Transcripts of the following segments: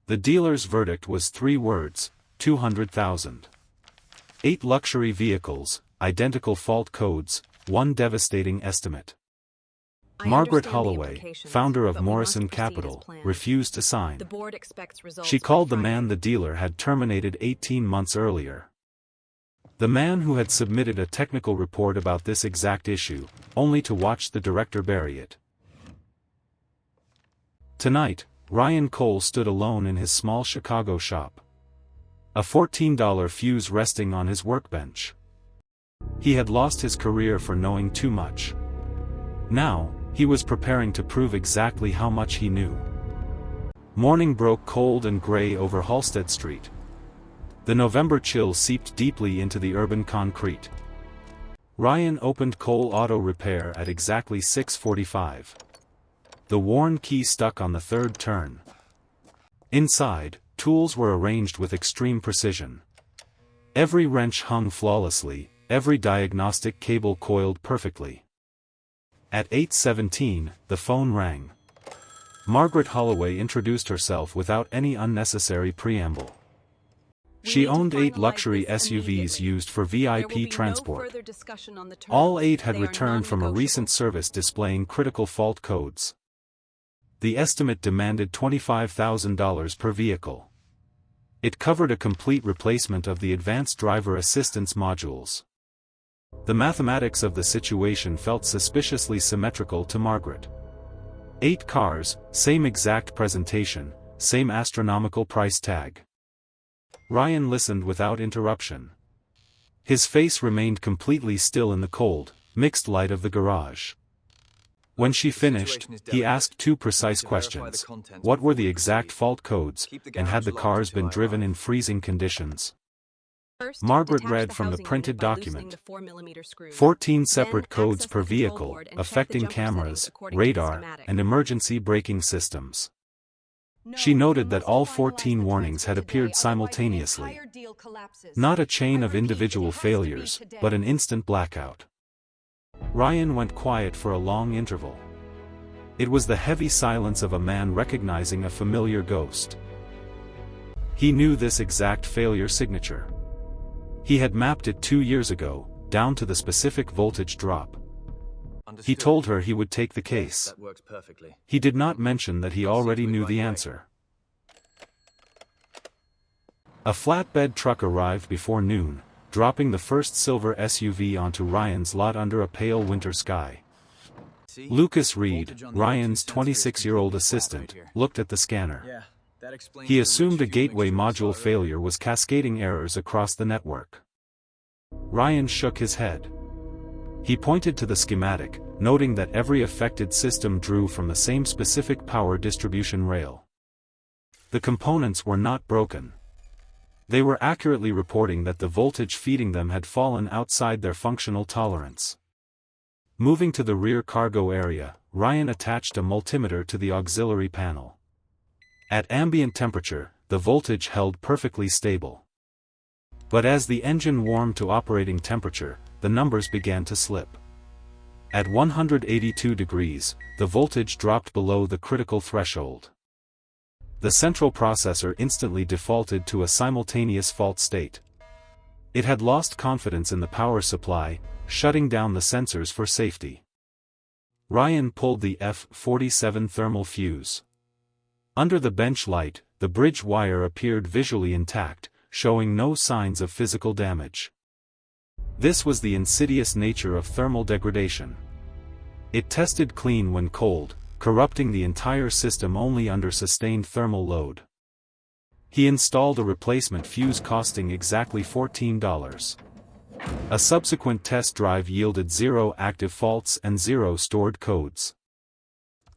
The dealer's verdict was 3 words, 200,000. 8 luxury vehicles, identical fault codes, 1 devastating estimate. Margaret Holloway, founder of Morrison Capital, refused to sign. She called the man the dealer had terminated 18 months earlier. The man who had submitted a technical report about this exact issue, only to watch the director bury it. Tonight, Ryan Cole stood alone in his small Chicago shop. A $14 fuse resting on his workbench. He had lost his career for knowing too much. Now, he was preparing to prove exactly how much he knew. Morning broke cold and gray over Halsted Street. The November chill seeped deeply into the urban concrete. Ryan opened Cole Auto Repair at exactly 6:45. The worn key stuck on the third turn. Inside, tools were arranged with extreme precision. Every wrench hung flawlessly, every diagnostic cable coiled perfectly. At 8:17, the phone rang. Margaret Holloway introduced herself without any unnecessary preamble. She owned 8 luxury SUVs used for VIP transport. All 8 had returned from a recent service displaying critical fault codes. The estimate demanded $25,000 per vehicle. It covered a complete replacement of the advanced driver assistance modules. The mathematics of the situation felt suspiciously symmetrical to Margaret. 8 cars, same exact presentation, same astronomical price tag. Ryan listened without interruption. His face remained completely still in the cold, mixed light of the garage. When she finished, he asked 2 precise questions. What were the exact fault codes, and had the cars been driven in freezing conditions? Margaret read from the printed document. 14 separate codes per vehicle, affecting cameras, radar, and emergency braking systems. She noted that all 14 warnings had appeared simultaneously. Not a chain of individual failures, but an instant blackout. Ryan went quiet for a long interval. It was the heavy silence of a man recognizing a familiar ghost. He knew this exact failure signature. He had mapped it 2 years ago, down to the specific voltage drop. He told her he would take the case. He did not mention that he already knew the answer. A flatbed truck arrived before noon, dropping the first silver SUV onto Ryan's lot under a pale winter sky. Lucas Reed, Ryan's 26-year-old assistant, looked at the scanner. He assumed a gateway module failure was cascading errors across the network. Ryan shook his head. He pointed to the schematic, noting that every affected system drew from the same specific power distribution rail. The components were not broken. They were accurately reporting that the voltage feeding them had fallen outside their functional tolerance. Moving to the rear cargo area, Ryan attached a multimeter to the auxiliary panel. At ambient temperature, the voltage held perfectly stable. But as the engine warmed to operating temperature, the numbers began to slip. At 182 degrees, the voltage dropped below the critical threshold. The central processor instantly defaulted to a simultaneous fault state. It had lost confidence in the power supply, shutting down the sensors for safety. Ryan pulled the F47 thermal fuse. Under the bench light, the bridge wire appeared visually intact, showing no signs of physical damage. This was the insidious nature of thermal degradation. It tested clean when cold, corrupting the entire system only under sustained thermal load. He installed a replacement fuse costing exactly $14. A subsequent test drive yielded 0 active faults and 0 stored codes.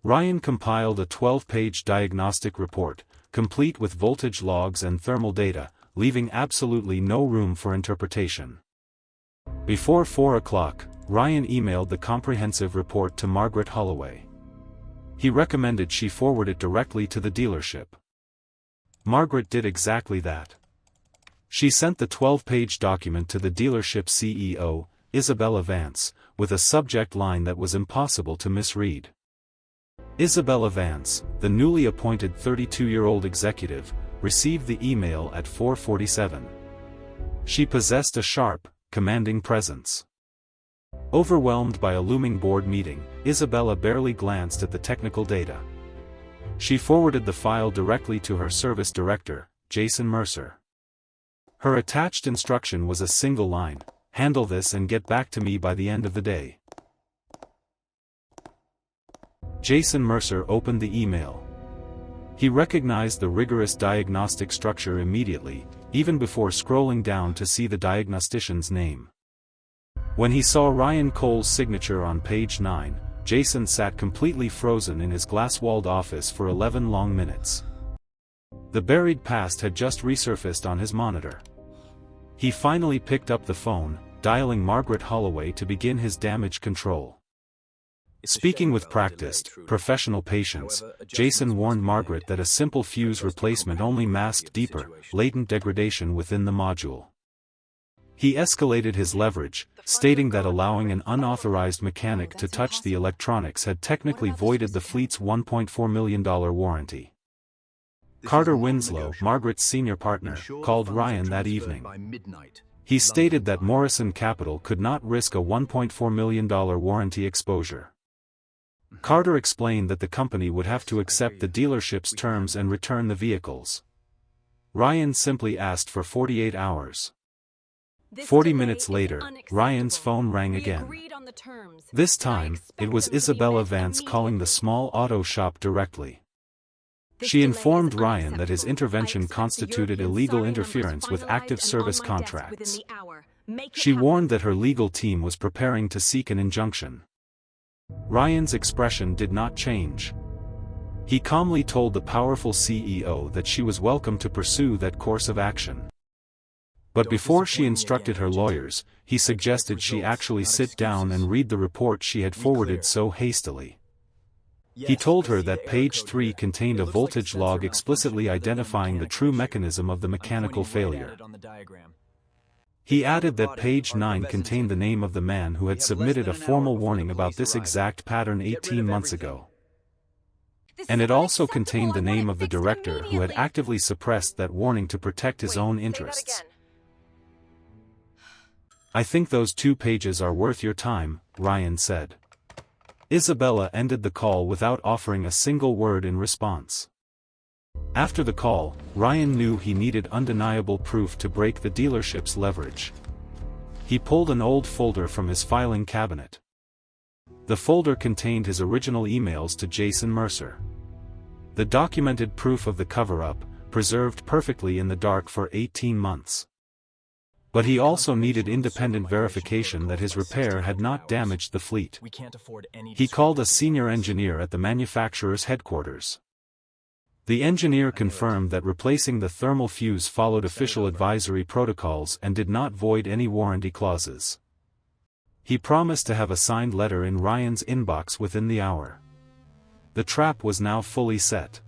Ryan compiled a 12-page diagnostic report, complete with voltage logs and thermal data, leaving absolutely no room for interpretation. Before 4 o'clock, Ryan emailed the comprehensive report to Margaret Holloway. He recommended she forward it directly to the dealership. Margaret did exactly that. She sent the 12-page document to the dealership CEO, Isabella Vance, with a subject line that was impossible to misread. Isabella Vance, the newly appointed 32-year-old executive, received the email at 4:47. She possessed a sharp, commanding presence. Overwhelmed by a looming board meeting, Isabella barely glanced at the technical data. She forwarded the file directly to her service director, Jason Mercer. Her attached instruction was a single line: "Handle this and get back to me by the end of the day." Jason Mercer opened the email. He recognized the rigorous diagnostic structure immediately, even before scrolling down to see the diagnostician's name. When he saw Ryan Cole's signature on page 9, Jason sat completely frozen in his glass-walled office for 11 long minutes. The buried past had just resurfaced on his monitor. He finally picked up the phone, dialing Margaret Holloway to begin his damage control. Speaking with practiced, professional patience, Jason warned Margaret that a simple fuse replacement only masked deeper, latent degradation within the module. He escalated his leverage, stating that allowing an unauthorized mechanic to touch the electronics had technically voided the fleet's $1.4 million warranty. Carter Winslow, Margaret's senior partner, called Ryan that evening. He stated that Morrison Capital could not risk a $1.4 million warranty exposure. Carter explained that the company would have to accept the dealership's terms and return the vehicles. Ryan simply asked for 48 hours. 40 minutes later, Ryan's phone rang again. This time, it was Isabella Vance calling the small auto shop directly. She informed Ryan that his intervention constituted illegal interference with active service contracts. She warned that her legal team was preparing to seek an injunction. Ryan's expression did not change. He calmly told the powerful CEO that she was welcome to pursue that course of action. But before she instructed her lawyers, he suggested she actually sit down and read the report she had forwarded so hastily. He told her that page 3 contained a voltage log explicitly identifying the true mechanism of the mechanical failure. He added that page 9 contained the name of the man who had submitted a formal warning about this exact pattern 18 months ago. And it also contained the name of the director who had actively suppressed that warning to protect his own interests. "I think those 2 pages are worth your time," Ryan said. Isabella ended the call without offering a single word in response. After the call, Ryan knew he needed undeniable proof to break the dealership's leverage. He pulled an old folder from his filing cabinet. The folder contained his original emails to Jason Mercer. The documented proof of the cover-up, preserved perfectly in the dark for 18 months. But he also needed independent verification that his repair had not damaged the fleet. He called a senior engineer at the manufacturer's headquarters. The engineer confirmed that replacing the thermal fuse followed official advisory protocols and did not void any warranty clauses. He promised to have a signed letter in Ryan's inbox within the hour. The trap was now fully set.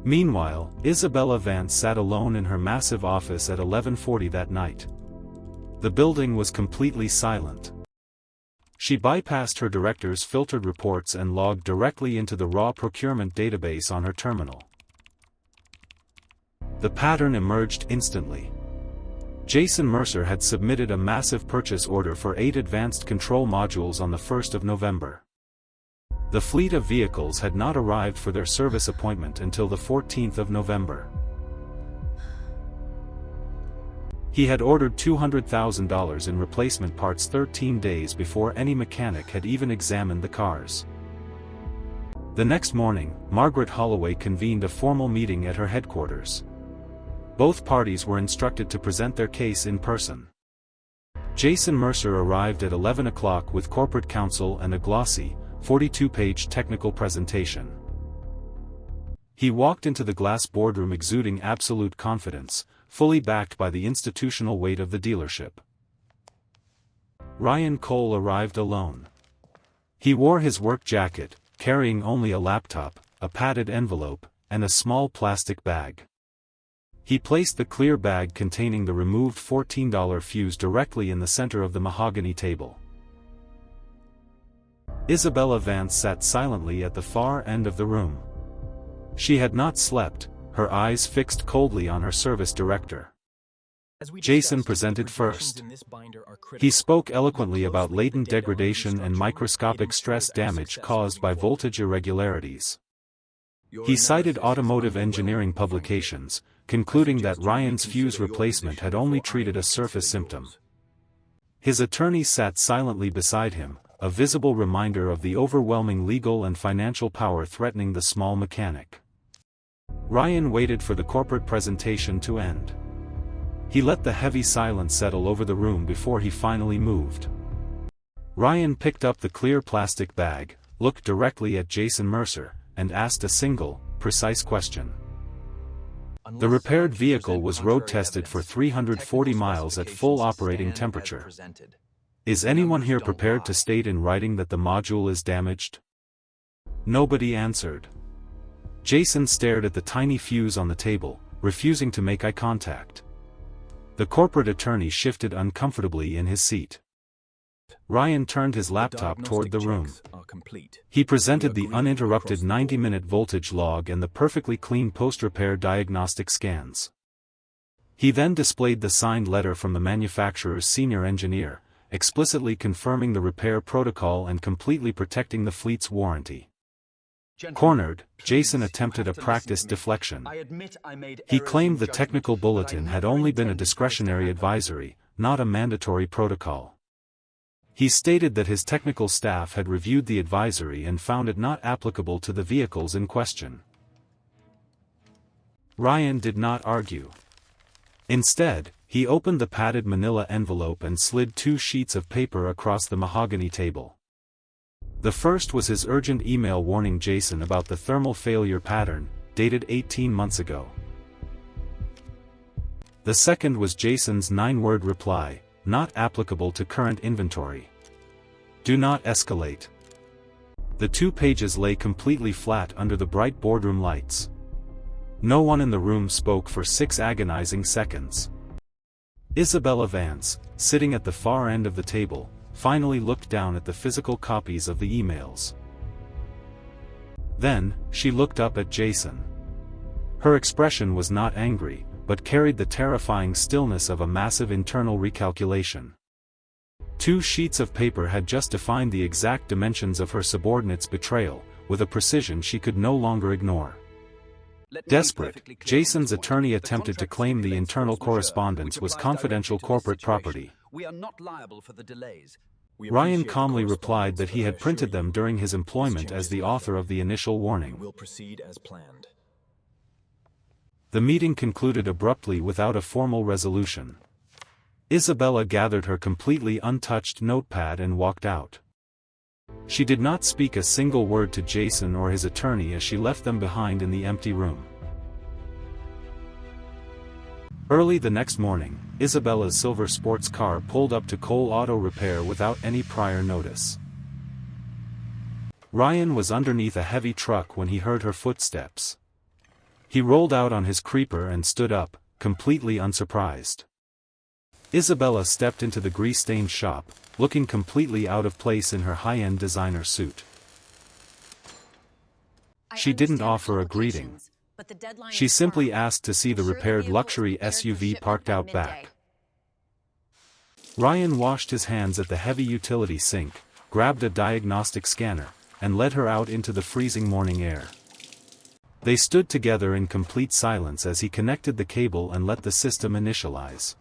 Meanwhile, Isabella Vance sat alone in her massive office at 11:40 that night. The building was completely silent. She bypassed her director's filtered reports and logged directly into the raw procurement database on her terminal. The pattern emerged instantly. Jason Mercer had submitted a massive purchase order for 8 advanced control modules on the 1st of November. The fleet of vehicles had not arrived for their service appointment until the 14th of November. He had ordered $200,000 in replacement parts 13 days before any mechanic had even examined the cars. The next morning, Margaret Holloway convened a formal meeting at her headquarters. Both parties were instructed to present their case in person. Jason Mercer arrived at 11 o'clock with corporate counsel and a glossy, 42-page technical presentation. He walked into the glass boardroom exuding absolute confidence, fully backed by the institutional weight of the dealership. Ryan Cole arrived alone. He wore his work jacket, carrying only a laptop, a padded envelope, and a small plastic bag. He placed the clear bag containing the removed $14 fuse directly in the center of the mahogany table. Isabella Vance sat silently at the far end of the room. She had not slept, her eyes fixed coldly on her service director. Jason presented first. He spoke eloquently about latent degradation and microscopic stress damage caused by voltage irregularities. He cited automotive engineering publications, concluding that Ryan's fuse replacement had only treated a surface symptom. His attorney sat silently beside him, a visible reminder of the overwhelming legal and financial power threatening the small mechanic. Ryan waited for the corporate presentation to end. He let the heavy silence settle over the room before he finally moved. Ryan picked up the clear plastic bag, looked directly at Jason Mercer, and asked a single, precise question. The repaired vehicle was road-tested for 340 miles at full operating temperature. Is anyone here prepared to state in writing that the module is damaged? Nobody answered. Jason stared at the tiny fuse on the table, refusing to make eye contact. The corporate attorney shifted uncomfortably in his seat. Ryan turned his laptop toward the room. He presented the uninterrupted 90-minute voltage log and the perfectly clean post-repair diagnostic scans. He then displayed the signed letter from the manufacturer's senior engineer, explicitly confirming the repair protocol and completely protecting the fleet's warranty. Cornered, Jason attempted a practice deflection. He claimed the technical bulletin had only been a discretionary advisory, not a mandatory protocol. He stated that his technical staff had reviewed the advisory and found it not applicable to the vehicles in question. Ryan did not argue. Instead, he opened the padded manila envelope and slid 2 sheets of paper across the mahogany table. The first was his urgent email warning Jason about the thermal failure pattern, dated 18 months ago. The second was Jason's 9-word reply, not applicable to current inventory. Do not escalate. The 2 pages lay completely flat under the bright boardroom lights. No one in the room spoke for 6 agonizing seconds. Isabella Vance, sitting at the far end of the table, finally looked down at the physical copies of the emails. Then, she looked up at Jason. Her expression was not angry, but carried the terrifying stillness of a massive internal recalculation. 2 sheets of paper had just defined the exact dimensions of her subordinate's betrayal, with a precision she could no longer ignore. Desperate, Jason's attorney attempted to claim the internal correspondence was confidential corporate property. We are not liable for the delays. Ryan calmly replied that he had printed them during his employment as the author of the initial warning. We'll proceed as planned. The meeting concluded abruptly without a formal resolution. Isabella gathered her completely untouched notepad and walked out. She did not speak a single word to Jason or his attorney as she left them behind in the empty room. Early the next morning, Isabella's silver sports car pulled up to Cole Auto Repair without any prior notice. Ryan was underneath a heavy truck when he heard her footsteps. He rolled out on his creeper and stood up, completely unsurprised. Isabella stepped into the grease-stained shop, looking completely out of place in her high-end designer suit. She didn't offer a greeting. She simply asked to see the repaired luxury SUV parked out back. Ryan washed his hands at the heavy utility sink, grabbed a diagnostic scanner, and led her out into the freezing morning air. They stood together in complete silence as he connected the cable and let the system initialize.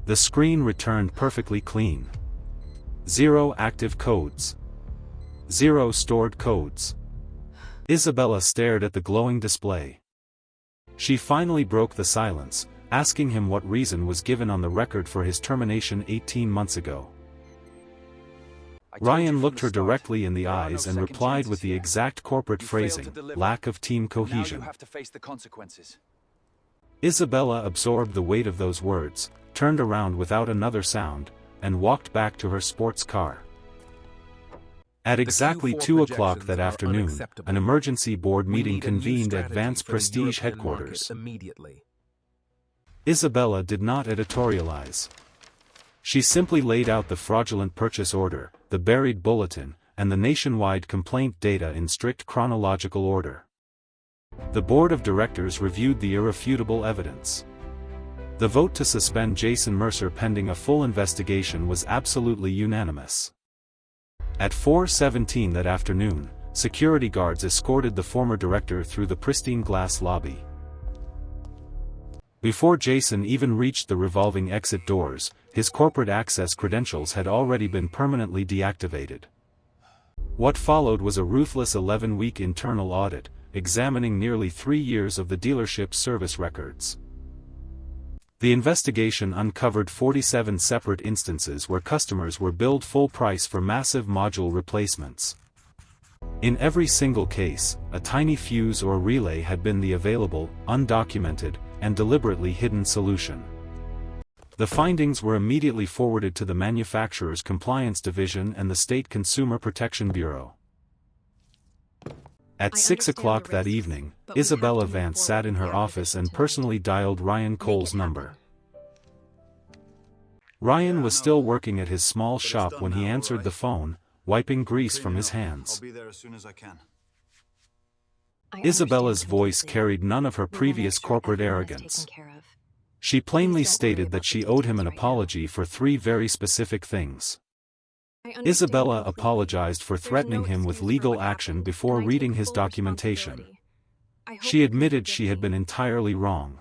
The screen returned perfectly clean. 0 active codes. 0 stored codes. Isabella stared at the glowing display. She finally broke the silence, asking him what reason was given on the record for his termination 18 months ago. Ryan looked her directly in the eyes and replied with the exact corporate phrasing, lack of team cohesion. Isabella absorbed the weight of those words, turned around without another sound, and walked back to her sports car. At exactly 2 o'clock that afternoon, an emergency board meeting convened at Vance Prestige headquarters. Isabella did not editorialize. She simply laid out the fraudulent purchase order, the buried bulletin, and the nationwide complaint data in strict chronological order. The board of directors reviewed the irrefutable evidence. The vote to suspend Jason Mercer pending a full investigation was absolutely unanimous. At 4:17 that afternoon, security guards escorted the former director through the pristine glass lobby. Before Jason even reached the revolving exit doors, his corporate access credentials had already been permanently deactivated. What followed was a ruthless 11-week internal audit, examining nearly 3 years of the dealership's service records. The investigation uncovered 47 separate instances where customers were billed full price for massive module replacements. In every single case, a tiny fuse or relay had been the available, undocumented, and deliberately hidden solution. The findings were immediately forwarded to the manufacturer's compliance division and the State Consumer Protection Bureau. At 6 o'clock that evening, Isabella Vance sat in her office and personally dialed Ryan Cole's number. Ryan was still working at his small shop when he answered the phone, wiping grease from his hands. I'll be there as soon as I can. Isabella's voice carried none of her previous corporate arrogance. She plainly stated that she owed him an apology for 3 very specific things. Isabella apologized for threatening him with legal action before reading his documentation. She admitted she had been entirely wrong.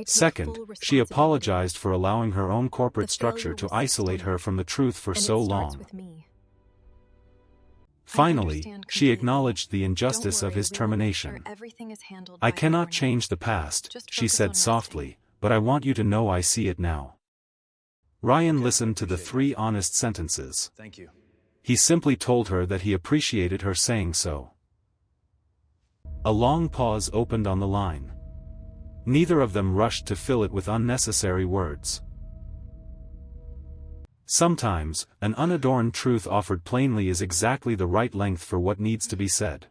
Second, she apologized for allowing her own corporate structure to isolate her from the truth for so long. Finally, she acknowledged the injustice of his termination. "I cannot change the past," she said softly, "but I want you to know I see it now." Ryan listened to the 3 honest sentences. Thank you. He simply told her that he appreciated her saying so. A long pause opened on the line. Neither of them rushed to fill it with unnecessary words. Sometimes, an unadorned truth offered plainly is exactly the right length for what needs to be said.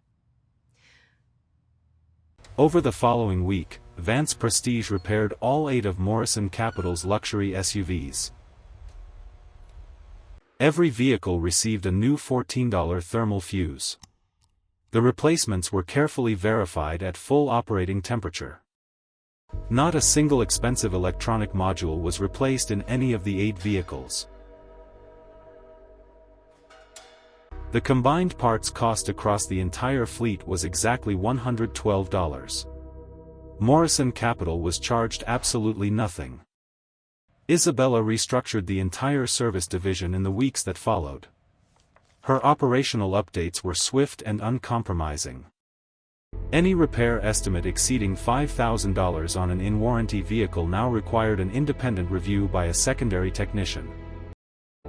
Over the following week, Vance Prestige repaired all 8 of Morrison Capital's luxury SUVs. Every vehicle received a new $14 thermal fuse. The replacements were carefully verified at full operating temperature. Not a single expensive electronic module was replaced in any of the 8 vehicles. The combined parts cost across the entire fleet was exactly $112. Morrison Capital was charged absolutely nothing. Isabella restructured the entire service division in the weeks that followed. Her operational updates were swift and uncompromising. Any repair estimate exceeding $5,000 on an in-warranty vehicle now required an independent review by a secondary technician.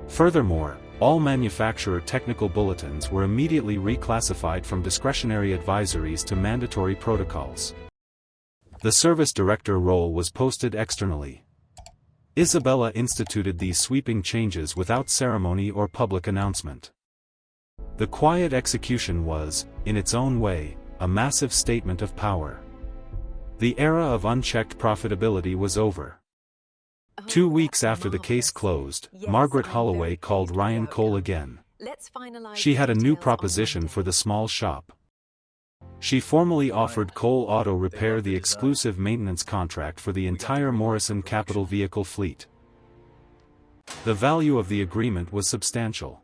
Furthermore, all manufacturer technical bulletins were immediately reclassified from discretionary advisories to mandatory protocols. The service director role was posted externally. Isabella instituted these sweeping changes without ceremony or public announcement. The quiet execution was, in its own way, a massive statement of power. The era of unchecked profitability was over. 2 weeks after the case closed, Margaret Holloway called Ryan Cole again. She had a new proposition for the small shop. She formally offered Cole Auto Repair the exclusive maintenance contract for the entire Morrison Capital vehicle fleet. The value of the agreement was substantial.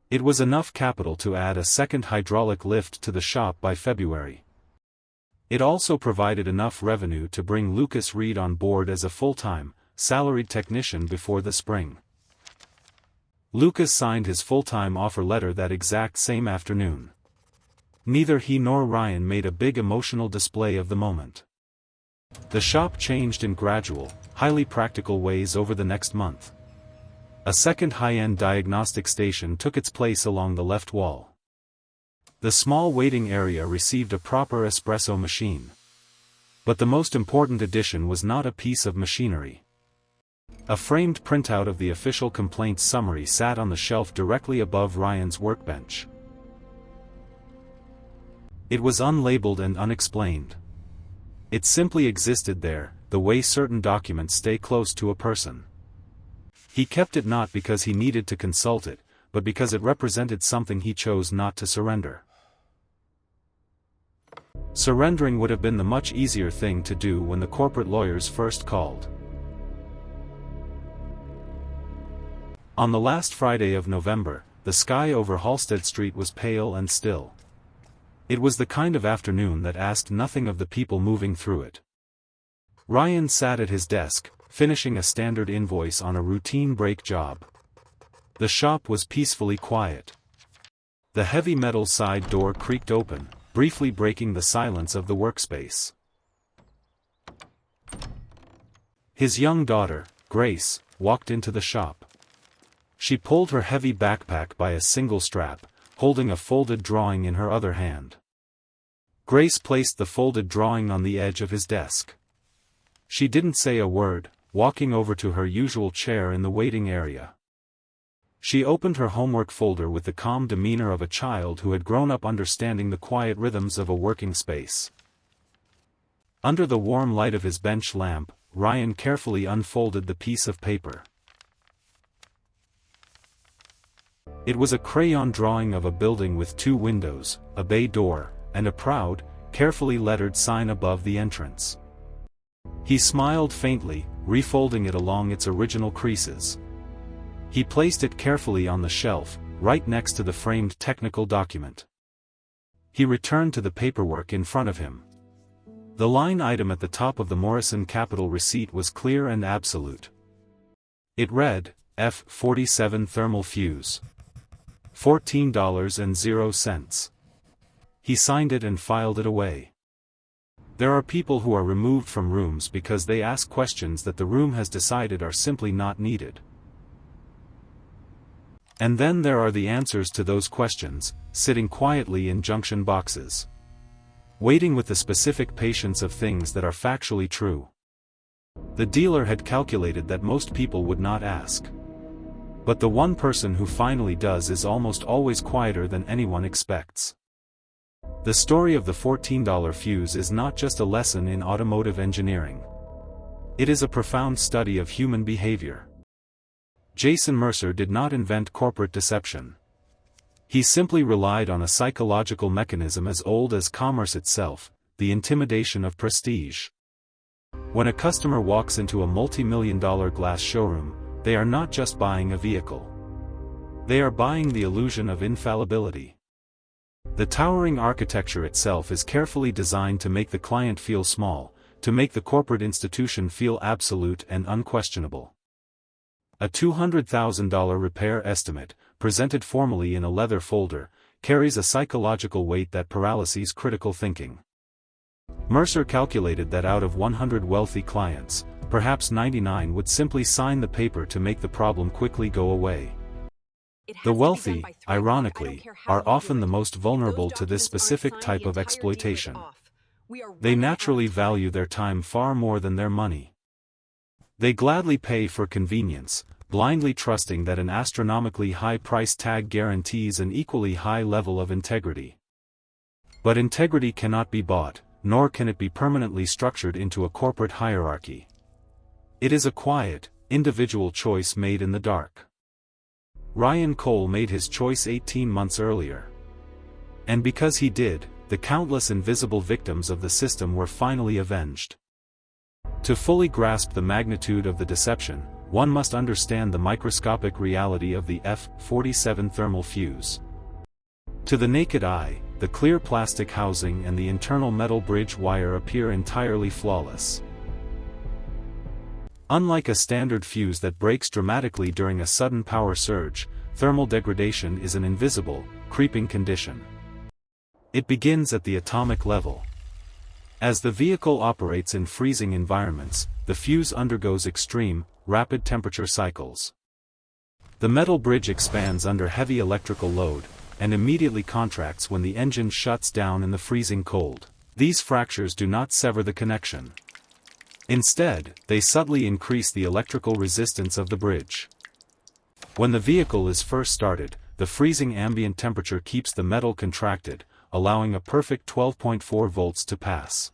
It was enough capital to add a second hydraulic lift to the shop by February. It also provided enough revenue to bring Lucas Reed on board as a full-time, salaried technician before the spring. Lucas signed his full-time offer letter that exact same afternoon. Neither he nor Ryan made a big emotional display of the moment. The shop changed in gradual, highly practical ways over the next month. A second high-end diagnostic station took its place along the left wall. The small waiting area received a proper espresso machine. But the most important addition was not a piece of machinery. A framed printout of the official complaints summary sat on the shelf directly above Ryan's workbench. It was unlabeled and unexplained. It simply existed there, the way certain documents stay close to a person. He kept it not because he needed to consult it, but because it represented something he chose not to surrender. Surrendering would have been the much easier thing to do when the corporate lawyers first called. On the last Friday of November, the sky over Halsted Street was pale and still. It was the kind of afternoon that asked nothing of the people moving through it. Ryan sat at his desk, finishing a standard invoice on a routine brake job. The shop was peacefully quiet. The heavy metal side door creaked open, briefly breaking the silence of the workspace. His young daughter, Grace, walked into the shop. She pulled her heavy backpack by a single strap, holding a folded drawing in her other hand. Grace placed the folded drawing on the edge of his desk. She didn't say a word, walking over to her usual chair in the waiting area. She opened her homework folder with the calm demeanor of a child who had grown up understanding the quiet rhythms of a working space. Under the warm light of his bench lamp, Ryan carefully unfolded the piece of paper. It was a crayon drawing of a building with 2 windows, a bay door, and a proud, carefully lettered sign above the entrance. He smiled faintly, refolding it along its original creases. He placed it carefully on the shelf, right next to the framed technical document. He returned to the paperwork in front of him. The line item at the top of the Morrison Capital receipt was clear and absolute. It read, F47 thermal fuse. $14.00. He signed it and filed it away. There are people who are removed from rooms because they ask questions that the room has decided are simply not needed. And then there are the answers to those questions, sitting quietly in junction boxes, waiting with the specific patience of things that are factually true. The dealer had calculated that most people would not ask. But the one person who finally does is almost always quieter than anyone expects. The story of the $14 fuse is not just a lesson in automotive engineering. It is a profound study of human behavior. Jason Mercer did not invent corporate deception. He simply relied on a psychological mechanism as old as commerce itself, the intimidation of prestige. When a customer walks into a multi-million-dollar glass showroom, they are not just buying a vehicle. They are buying the illusion of infallibility. The towering architecture itself is carefully designed to make the client feel small, to make the corporate institution feel absolute and unquestionable. A $200,000 repair estimate, presented formally in a leather folder, carries a psychological weight that paralyses critical thinking. Mercer calculated that out of 100 wealthy clients, perhaps 99 would simply sign the paper to make the problem quickly go away. The wealthy, ironically, are often the most vulnerable to this specific type of exploitation. They naturally value their time far more than their money. They gladly pay for convenience, blindly trusting that an astronomically high price tag guarantees an equally high level of integrity. But integrity cannot be bought, nor can it be permanently structured into a corporate hierarchy. It is a quiet, individual choice made in the dark. Ryan Cole made his choice 18 months earlier. And because he did, the countless invisible victims of the system were finally avenged. To fully grasp the magnitude of the deception, one must understand the microscopic reality of the F47 thermal fuse. To the naked eye, the clear plastic housing and the internal metal bridge wire appear entirely flawless. Unlike a standard fuse that breaks dramatically during a sudden power surge, thermal degradation is an invisible, creeping condition. It begins at the atomic level. As the vehicle operates in freezing environments, the fuse undergoes extreme, rapid temperature cycles. The metal bridge expands under heavy electrical load, and immediately contracts when the engine shuts down in the freezing cold. These fractures do not sever the connection. Instead, they subtly increase the electrical resistance of the bridge. When the vehicle is first started, the freezing ambient temperature keeps the metal contracted, allowing a perfect 12.4 volts to pass.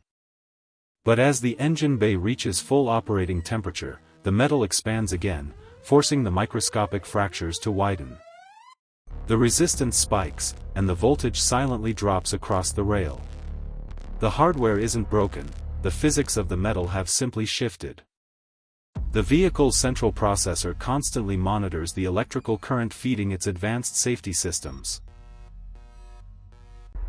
But as the engine bay reaches full operating temperature, the metal expands again, forcing the microscopic fractures to widen. The resistance spikes, and the voltage silently drops across the rail. The hardware isn't broken, the physics of the metal have simply shifted. The vehicle's central processor constantly monitors the electrical current feeding its advanced safety systems.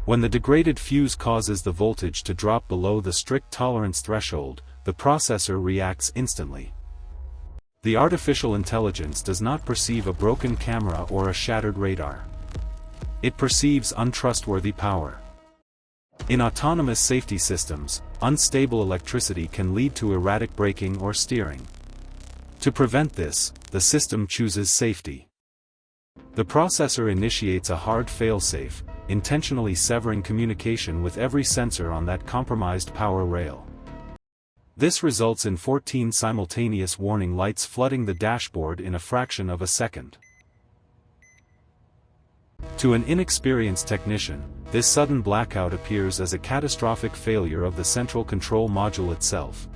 When the degraded fuse causes the voltage to drop below the strict tolerance threshold, the processor reacts instantly. The artificial intelligence does not perceive a broken camera or a shattered radar. It perceives untrustworthy power. In autonomous safety systems, unstable electricity can lead to erratic braking or steering. To prevent this, the system chooses safety. The processor initiates a hard failsafe, intentionally severing communication with every sensor on that compromised power rail. This results in 14 simultaneous warning lights flooding the dashboard in a fraction of a second. To an inexperienced technician, this sudden blackout appears as a catastrophic failure of the central control module itself.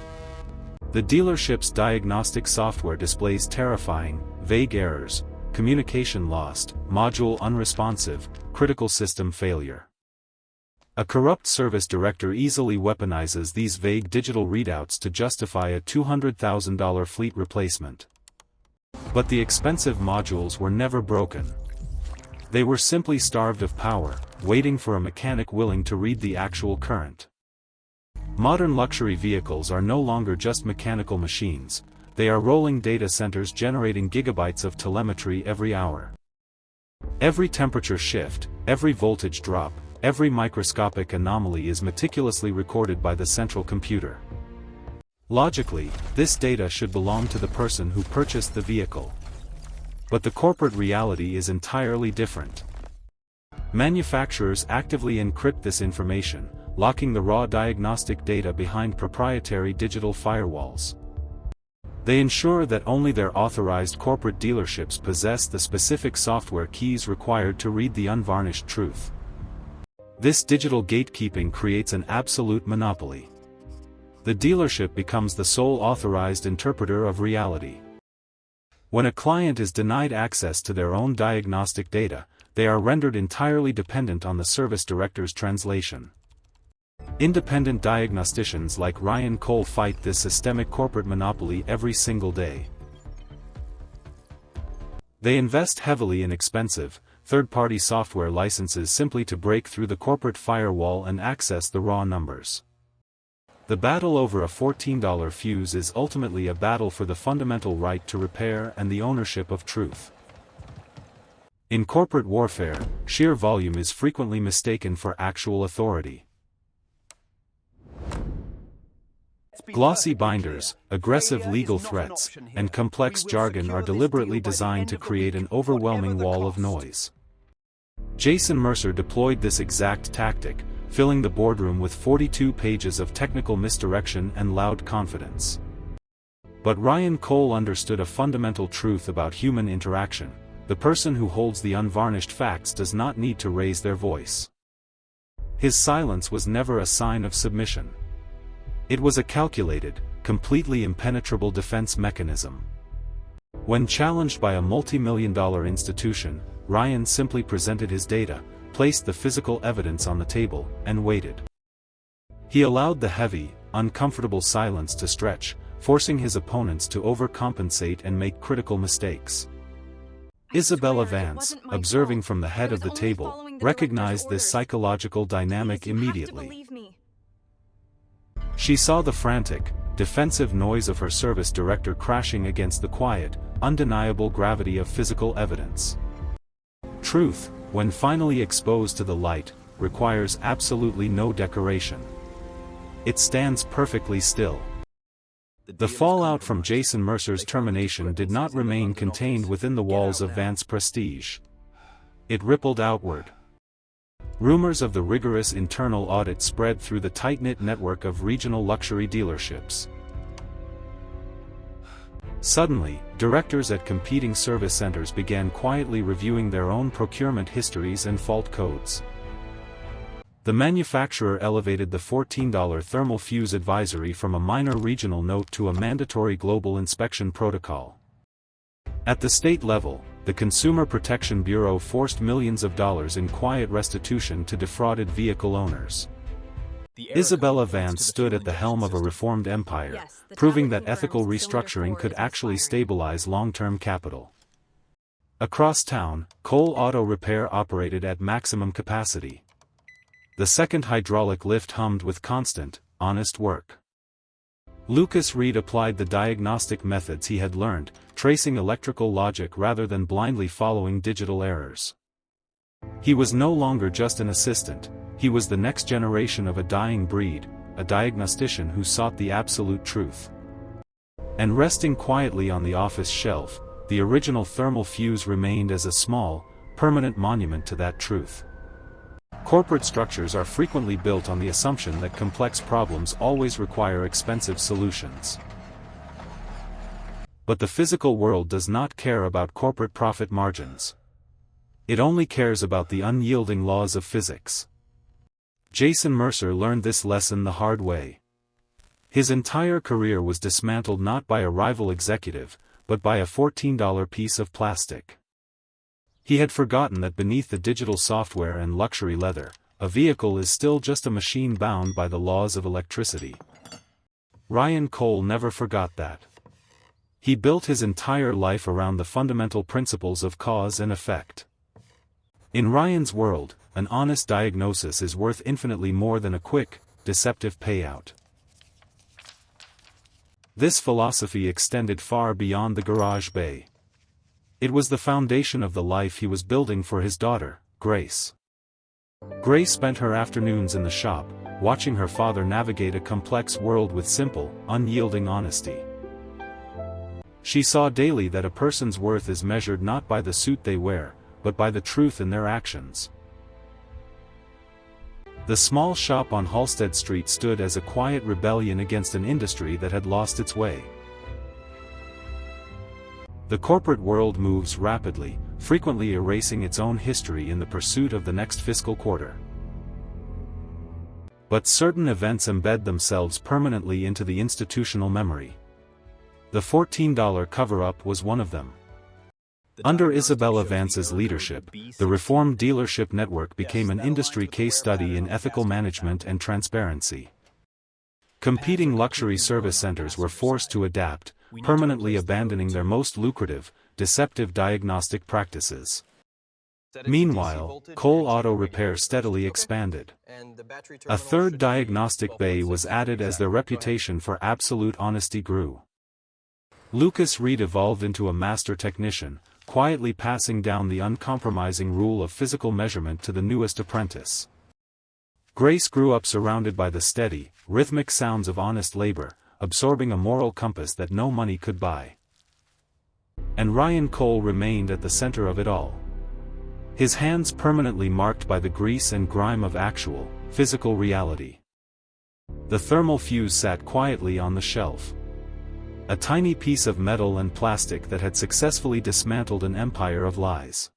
The dealership's diagnostic software displays terrifying, vague errors: communication lost, module unresponsive, critical system failure. A corrupt service director easily weaponizes these vague digital readouts to justify a $200,000 fleet replacement. But the expensive modules were never broken. They were simply starved of power, waiting for a mechanic willing to read the actual current. Modern luxury vehicles are no longer just mechanical machines, they are rolling data centers generating gigabytes of telemetry every hour. Every temperature shift, every voltage drop, every microscopic anomaly is meticulously recorded by the central computer. Logically, this data should belong to the person who purchased the vehicle. But the corporate reality is entirely different. Manufacturers actively encrypt this information, locking the raw diagnostic data behind proprietary digital firewalls. They ensure that only their authorized corporate dealerships possess the specific software keys required to read the unvarnished truth. This digital gatekeeping creates an absolute monopoly. The dealership becomes the sole authorized interpreter of reality. When a client is denied access to their own diagnostic data, they are rendered entirely dependent on the service director's translation. Independent diagnosticians like Ryan Cole fight this systemic corporate monopoly every single day. They invest heavily in expensive, third-party software licenses simply to break through the corporate firewall and access the raw numbers. The battle over a $14 fuse is ultimately a battle for the fundamental right to repair and the ownership of truth. In corporate warfare, sheer volume is frequently mistaken for actual authority. Glossy binders, aggressive legal threats, and complex jargon are deliberately designed to create an overwhelming wall of noise. Jason Mercer deployed this exact tactic, filling the boardroom with 42 pages of technical misdirection and loud confidence. But Ryan Cole understood a fundamental truth about human interaction: the person who holds the unvarnished facts does not need to raise their voice. His silence was never a sign of submission. It was a calculated, completely impenetrable defense mechanism. When challenged by a multi-million-dollar institution, Ryan simply presented his data, placed the physical evidence on the table, and waited. He allowed the heavy, uncomfortable silence to stretch, forcing his opponents to overcompensate and make critical mistakes. Isabella Vance, observing from the head of the table, recognized this psychological dynamic immediately. She saw the frantic, defensive noise of her service director crashing against the quiet, undeniable gravity of physical evidence. Truth, when finally exposed to the light, requires absolutely no decoration. It stands perfectly still. The fallout from Jason Mercer's termination did not remain contained within the walls of Vance Prestige. It rippled outward. Rumors of the rigorous internal audit spread through the tight-knit network of regional luxury dealerships. Suddenly, directors at competing service centers began quietly reviewing their own procurement histories and fault codes. The manufacturer elevated the $14 thermal fuse advisory from a minor regional note to a mandatory global inspection protocol. At the state level, the Consumer Protection Bureau forced millions of dollars in quiet restitution to defrauded vehicle owners. Isabella Vance stood at the helm of a reformed empire, proving that ethical restructuring could actually stabilize long-term capital. Across town, Cole Auto Repair operated at maximum capacity. The second hydraulic lift hummed with constant, honest work. Lucas Reed applied the diagnostic methods he had learned, tracing electrical logic rather than blindly following digital errors. He was no longer just an assistant, he was the next generation of a dying breed, a diagnostician who sought the absolute truth. And resting quietly on the office shelf, the original thermal fuse remained as a small, permanent monument to that truth. Corporate structures are frequently built on the assumption that complex problems always require expensive solutions. But the physical world does not care about corporate profit margins. It only cares about the unyielding laws of physics. Jason Mercer learned this lesson the hard way. His entire career was dismantled not by a rival executive, but by a $14 piece of plastic. He had forgotten that beneath the digital software and luxury leather, a vehicle is still just a machine bound by the laws of electricity. Ryan Cole never forgot that. He built his entire life around the fundamental principles of cause and effect. In Ryan's world, an honest diagnosis is worth infinitely more than a quick, deceptive payout. This philosophy extended far beyond the garage bay. It was the foundation of the life he was building for his daughter, Grace. Grace spent her afternoons in the shop, watching her father navigate a complex world with simple, unyielding honesty. She saw daily that a person's worth is measured not by the suit they wear, but by the truth in their actions. The small shop on Halsted Street stood as a quiet rebellion against an industry that had lost its way. The corporate world moves rapidly, frequently erasing its own history in the pursuit of the next fiscal quarter. But certain events embed themselves permanently into the institutional memory. The $14 cover-up was one of them. Under Isabella Vance's leadership, the reformed dealership network became an industry case study in ethical management and transparency. Competing luxury service centers were forced to adapt, permanently abandoning their most lucrative, deceptive diagnostic practices. Meanwhile, Cole Auto Repair steadily expanded. A third diagnostic bay was added as their reputation for absolute honesty grew. Lucas Reed evolved into a master technician, quietly passing down the uncompromising rule of physical measurement to the newest apprentice. Grace grew up surrounded by the steady, rhythmic sounds of honest labor, absorbing a moral compass that no money could buy. And Ryan Cole remained at the center of it all. His hands permanently marked by the grease and grime of actual, physical reality. The thermal fuse sat quietly on the shelf. A tiny piece of metal and plastic that had successfully dismantled an empire of lies.